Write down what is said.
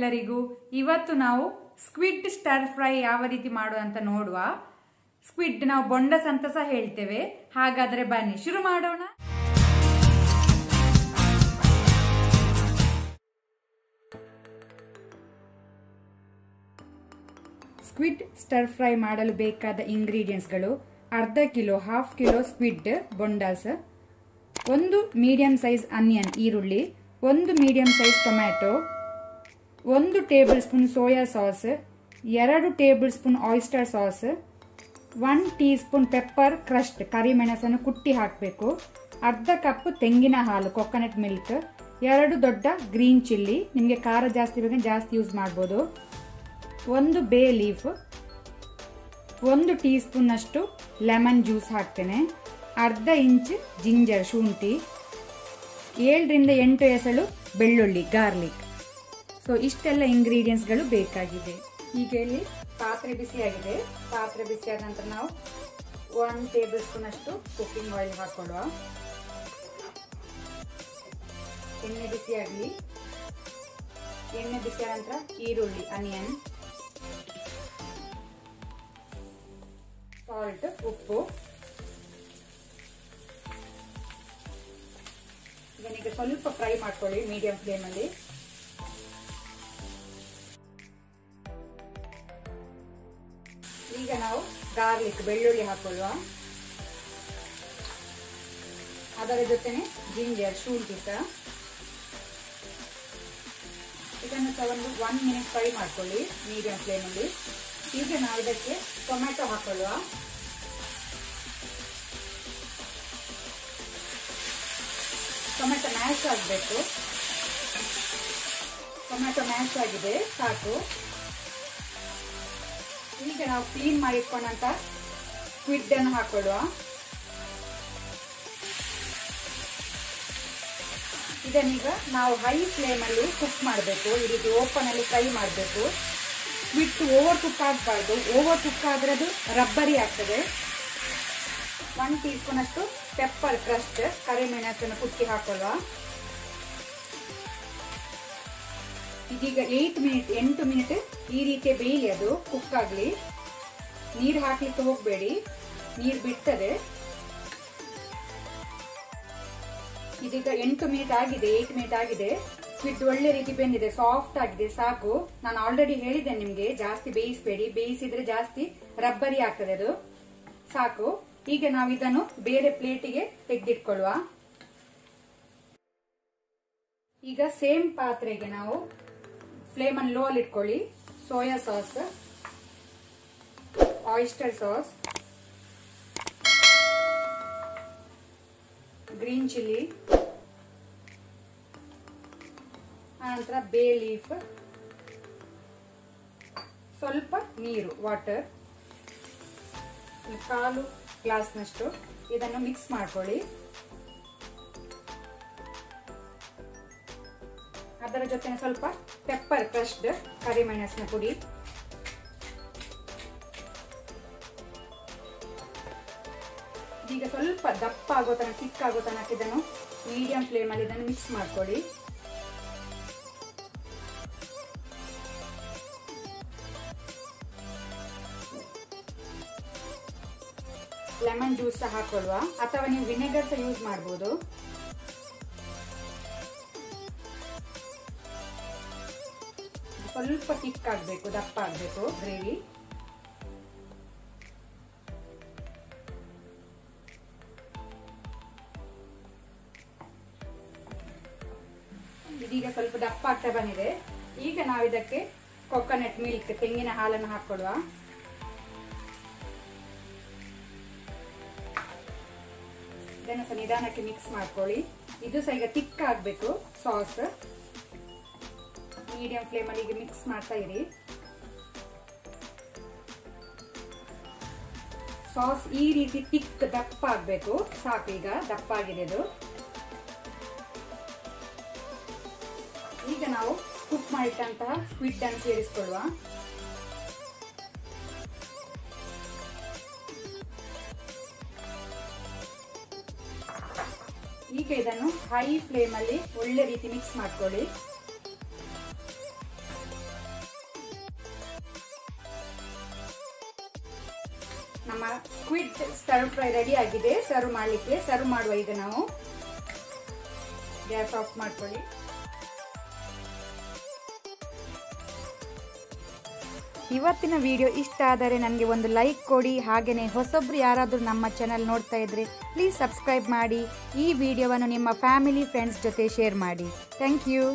ಎಲ್ಲರಿಗೂ. ಇವತ್ತು ನಾವು ಸ್ಕ್ವಿಡ್ ಸ್ಟರ್ ಫ್ರೈ ಯಾವ ರೀತಿ ಮಾಡುವ ಅಂತ ನೋಡುವ. ಸ್ಕ್ವಿಡ್ ನಾವು ಬೊಂಡಸ್ ಅಂತ ಸಹ ಹೇಳ್ತೇವೆ. ಹಾಗಾದ್ರೆ ಬನ್ನಿ ಶುರು ಮಾಡೋಣ. ಸ್ಕ್ವಿಡ್ ಸ್ಟರ್ ಫ್ರೈ ಮಾಡಲು ಬೇಕಾದ ಇಂಗ್ರೀಡಿಯೆಂಟ್ಸ್ಗಳು: ಅರ್ಧ ಕಿಲೋ, ಹಾಫ್ ಕಿಲೋ ಸ್ಕ್ವಿಡ್ ಬೊಂಡಾಸ್, ಒಂದು ಮೀಡಿಯಂ ಸೈಜ್ ಆನಿಯನ್ ಈರುಳ್ಳಿ, ಒಂದು medium size tomato, 1 tablespoon soya sauce, 2 tablespoon oyster sauce, 1 teaspoon pepper crushed ಕರಿಮೆಣಸನ್ನು ಕುಟ್ಟಿ ಹಾಕಬೇಕು, ಅರ್ಧ ಕಪ್ ತೆಂಗಿನ ಹಾಲು ಕೊಕೊನಟ್ ಮಿಲ್ಕ್, 2 ದೊಡ್ಡ ಗ್ರೀನ್ ಚಿಲ್ಲಿ, ನಿಮಗೆ ಖಾರ ಜಾಸ್ತಿ ಬೇಕಾದ್ರೆ ಜಾಸ್ತಿ ಯೂಸ್ ಮಾಡ್ಬೋದು, 1 ಬೇ ಲೀಫ್, 1 ಟೀ ಸ್ಪೂನ್ ಅಷ್ಟು ಲೆಮನ್ ಜ್ಯೂಸ್ ಹಾಕ್ತೇನೆ, ಅರ್ಧ ಇಂಚ್ ಜಿಂಜರ್ ಶುಂಠಿ, 7 ರಿಂದ 8 ಎಸಳು ಬೆಳ್ಳುಳ್ಳಿ ಗಾರ್ಲಿಕ್. ಸೊ ಇಷ್ಟೆಲ್ಲ ಇಂಗ್ರೀಡಿಯೆಂಟ್ಸ್ಗಳು ಬೇಕಾಗಿದೆ. ಈಗ ಇಲ್ಲಿ ಪಾತ್ರೆ ಬಿಸಿಯಾಗಿದೆ. ಪಾತ್ರೆ ಬಿಸಿಯಾದ ನಂತರ ನಾವು 1 ಟೇಬಲ್ ಸ್ಪೂನ್ ಅಷ್ಟು ಕುಕ್ಕಿಂಗ್ ಆಯಿಲ್ ಹಾಕೊಳ್ಳುವ. ಎಣ್ಣೆ ಬಿಸಿಯಾಗಲಿ. ಎಣ್ಣೆ ಬಿಸಿಯಾದ ನಂತರ ಈರುಳ್ಳಿ ಆನಿಯನ್, ಸಾಲ್ಟ್ ಉಪ್ಪು. ಇದನ್ನೀಗ ಸ್ವಲ್ಪ ಫ್ರೈ ಮಾಡ್ಕೊಳ್ಳಿ ಮೀಡಿಯಂ ಫ್ಲೇಮಲ್ಲಿ. ಈಗ ನಾವು ಗಾರ್ಲಿಕ್ ಬೆಳ್ಳುಳ್ಳಿ ಹಾಕೊಳ್ಳುವ. ಅದರ ಜೊತೆನೆ ಜಿಂಜರ್ ಶುಂಠಿ ಸಹ. ಇದನ್ನು ಸಹ ಒಂದು 1 ಮಿನಿಟ್ ಫ್ರೈ ಮಾಡ್ಕೊಳ್ಳಿ ಮೀಡಿಯಂ ಫ್ಲೇಮಲ್ಲಿ. ಈಗ ನಾವು ಇದಕ್ಕೆ ಟೊಮ್ಯಾಟೊ ಹಾಕೊಳ್ಳುವ. ಟೊಮ್ಯಾಟೊ ಮ್ಯಾಶ್ ಆಗಬೇಕು. ಟೊಮ್ಯಾಟೊ ಮ್ಯಾಶ್ ಆಗಿದೆ, ಸಾಕು. ಈಗ ನಾವು ಕ್ಲೀನ್ ಮಾಡಿಟ್ಕೊಂಡಂತ ಸ್ಕ್ವಿಡ್ ಅನ್ನು ಹಾಕೊಳ್ಳುವ. ಇದನ್ನೀಗ ನಾವು ಹೈ ಫ್ಲೇಮ್ ಅಲ್ಲಿ ಕುಕ್ ಮಾಡಬೇಕು. ಈ ರೀತಿ ಓಪನ್ ಅಲ್ಲಿ ಫ್ರೈ ಮಾಡಬೇಕು. ಸ್ಕ್ವಿಡ್ ಓವರ್ ಕುಕ್ ಆಗಬಾರ್ದು. ಓವರ್ ಕುಕ್ ಆದ್ರೆ ಅದು ರಬ್ಬರಿ ಆಗ್ತದೆ. 1 ಟೀ ಸ್ಪೂನ್ ಅಷ್ಟು ಪೆಪ್ಪರ್ ಕ್ರಸ್ಟ್ ಕರಿಮೆಣಸನ್ನು ಕುಟ್ಟಿ ಹಾಕೊಳ್ಳುವ. ಇದೀಗ 8 ಮಿನಿಟ್ ಈ ರೀತಿ ಬೇಯಲಿ, ಅದು ಕುಕ್ ಆಗಲಿ. ನೀರು ಹಾಕ್ಲಿಕ್ಕೆ ಹೋಗಬೇಡಿ, ನೀರು ಬಿಡ್ತದೆ. ಇದೀಗ 8 ಮಿನಿಟ್ ಆಗಿದೆ. ಸ್ಕ್ವಿಡ್ ಒಳ್ಳೆ ರೀತಿ ಬೆಂದಿದೆ, ಸಾಫ್ಟ್ ಆಗಿದೆ, ಸಾಕು. ನಾನು ಆಲ್ರೆಡಿ ಹೇಳಿದ್ದೆ ನಿಮ್ಗೆ, ಜಾಸ್ತಿ ಬೇಯಿಸಬೇಡಿ. ಬೇಯಿಸಿದ್ರೆ ಜಾಸ್ತಿ ರಬ್ಬರಿ ಆಗ್ತದೆ, ಅದು ಸಾಕು. ಈಗ ನಾವು ಇದನ್ನು ಬೇರೆ ಪ್ಲೇಟಿಗೆ ತೆಗೆದಿಟ್ಕೊಳ್ಳುವ. ಈಗ ಸೇಮ್ ಪಾತ್ರೆಗೆ ನಾವು ಫ್ಲೇಮ್ ಅನ್ನು ಲೋ ಅಲ್ಲಿ ಇಟ್ಕೊಳ್ಳಿ. Soya sauce, oyster sauce, green chilli, ಆನಂತರ ಬೇ ಲೀಫ್, ಸ್ವಲ್ಪ ನೀರು ವಾಟರ್, 1/4 ಗ್ಲಾಸ್ನಷ್ಟು. ಇದನ್ನು ಮಿಕ್ಸ್ ಮಾಡ್ಕೊಳ್ಳಿ. ಅದರ ಜೊತೆ ಸ್ವಲ್ಪ ಪೆಪ್ಪರ್ ಕ್ರಶ್ಡ್ ಕರಿಮೆಣಸಿನ ಪುಡಿ, ಈಗ ಸ್ವಲ್ಪ ದಪ್ಪ ಆಗೋ ತನಕ, ಥಿಕ್ ಆಗೋ ತನಕ ಇದನ್ನು ಮೀಡಿಯಂ ಫ್ಲೇಮ್ ಅಲ್ಲಿ ಇದನ್ನು ಮಿಕ್ಸ್ ಮಾಡ್ಕೊಳ್ಳಿ. ಲೆಮನ್ ಜ್ಯೂಸ್ ಸಹ ಹಾಕೊಳ್ಳುವ, ಅಥವಾ ನೀವು ವಿನೆಗರ್ ಸಹ ಯೂಸ್ ಮಾಡಬಹುದು. ಸ್ವಲ್ಪ ಥಿಕ್ ಆಗಬೇಕು, ದಪ್ಪ ಆಗಬೇಕು ಗ್ರೇವಿ. ಇದೀಗ ಸ್ವಲ್ಪ ದಪ್ಪ ಆಗ್ತಾ ಬಂದಿದೆ. ಈಗ ನಾವು ಇದಕ್ಕೆ ಕೊಕೊನಟ್ ಮಿಲ್ಕ್ ತೆಂಗಿನ ಹಾಲನ್ನು ಹಾಕೊಳ್ಳುವ. ಇದನ್ನು ಸಹ ನಿಧಾನಕ್ಕೆ ಮಿಕ್ಸ್ ಮಾಡ್ಕೊಳ್ಳಿ. ಇದು ಸಹ ಈಗ ಥಿಕ್ ಆಗಬೇಕು ಸಾಸ್. ಮೀಡಿಯಂ ಫ್ಲೇಮ್ ಅಲ್ಲಿ ಈಗ ಮಿಕ್ಸ್ ಮಾಡ್ತಾ ಇರಿ. ಸಾಸ್ ಈ ರೀತಿ ಥಿಕ್ ದಪ್ಪ ಆಗಬೇಕು, ಸಾಕು. ಈಗ ದಪ್ಪ ಆಗಿದೆ ಅದು. ಈಗ ನಾವು ಕುಕ್ ಮಾಡಿಟ್ಟಂತಹ ಸ್ಕ್ವಿಡ್ ಅನ್ನು ಸೇರಿಸಿಕೊಳ್ಳುವ. ಈಗ ಇದನ್ನು ಹೈ ಫ್ಲೇಮ್ ಅಲ್ಲಿ ಒಳ್ಳೆ ರೀತಿ ಮಿಕ್ಸ್ ಮಾಡ್ಕೊಳ್ಳಿ. ನಮ್ಮ ಸ್ಕ್ವಿಡ್ ಸ್ಟರ್ ಫ್ರೈ ರೆಡಿ ಆಗಿದೆ ಸರ್ವ್ ಮಾಡಲಿಕ್ಕೆ. ಸರ್ವ್ ಮಾಡುವ ಈಗ ನಾವು. ಗ್ಯಾಸ್ ಆಫ್ ಮಾಡ್ಕೊಳ್ಳಿ. ಇವತ್ತಿನ ವಿಡಿಯೋ ಇಷ್ಟ ಆದರೆ ನನಗೆ ಒಂದು ಲೈಕ್ ಕೊಡಿ. ಹಾಗೆಯೇ ಹೊಸಬ್ರು ಯಾರಾದರೂ ನಮ್ಮ ಚಾನಲ್ ನೋಡ್ತಾ ಇದ್ದರೆ ಪ್ಲೀಸ್ ಸಬ್ಸ್ಕ್ರೈಬ್ ಮಾಡಿ. ಈ ವಿಡಿಯೋವನ್ನು ನಿಮ್ಮ ಫ್ಯಾಮಿಲಿ ಫ್ರೆಂಡ್ಸ್ ಜೊತೆ ಶೇರ್ ಮಾಡಿ. Thank you.